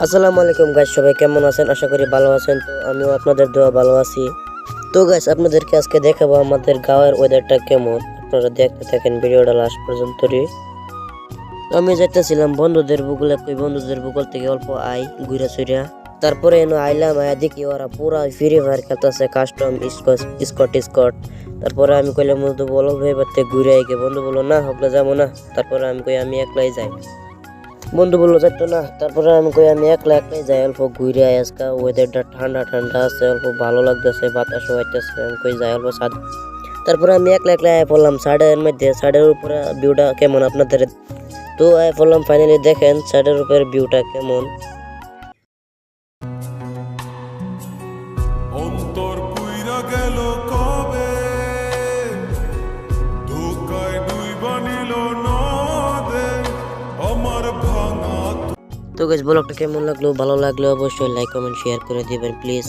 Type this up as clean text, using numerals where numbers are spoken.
আসসালামু আলাইকুম গাইস, সবাই কেমন আছেন? আশা করি ভালো আছেন। তো আমিও আপনাদের দোয়া ভালো আছি। তো গাইস, আপনাদেরকে আজকে দেখাবো আমাদের গাঁয়ের ওয়েদারটা কেমন। আপনারা দেখতে থাকেন ভিডিওটা লাস্ট পর্যন্তই। তো আমি যাইতেছিলাম বন্ধুদের বুকুলে, কই বন্ধুদের বুকুল থেকে অল্প আই ঘুরা চুরা। তারপরে এনে আইলাম, আয়া দেখি ওরা পুরা ফ্রি ফায়ার খেলতেছে, কাস্টম স্কট। তারপরে আমি কইলাম বন্ধু বলো ভাইবাতে ঘুরে আইকে। বন্ধু বললো না হকলে যাবো না। তারপরে আমি কই আমি একলাই যাই। বন্ধু বললো যাইতো না। তারপরে আমি কই আমি একলাই যাই, অল্প ঘুরে আই। আজকে ওয়েদারটা ঠান্ডা ঠান্ডা আছে, অল্প ভালো লাগতেছে, বাতাসও হইতেছে। আমি কই যাই অল্প ছাদ। তারপরে আমি একলা আয় পড়লাম ছাদের মধ্যে। ছাদের উপরে ভিউটা কেমন আপনাদের তো আয় পড়লাম। ফাইনালি দেখেন ছাদের উপরে ভিউটা কেমন। অন্তর পুইরা গেল কবে, ধোকায় ডুইবা নিল নদে আমার ভাঙা। তো গাইস, ব্লগটা কেমন লাগলো? ভালো লাগলে অবশ্যই লাইক কমেন্ট শেয়ার করে দিবেন প্লিজ।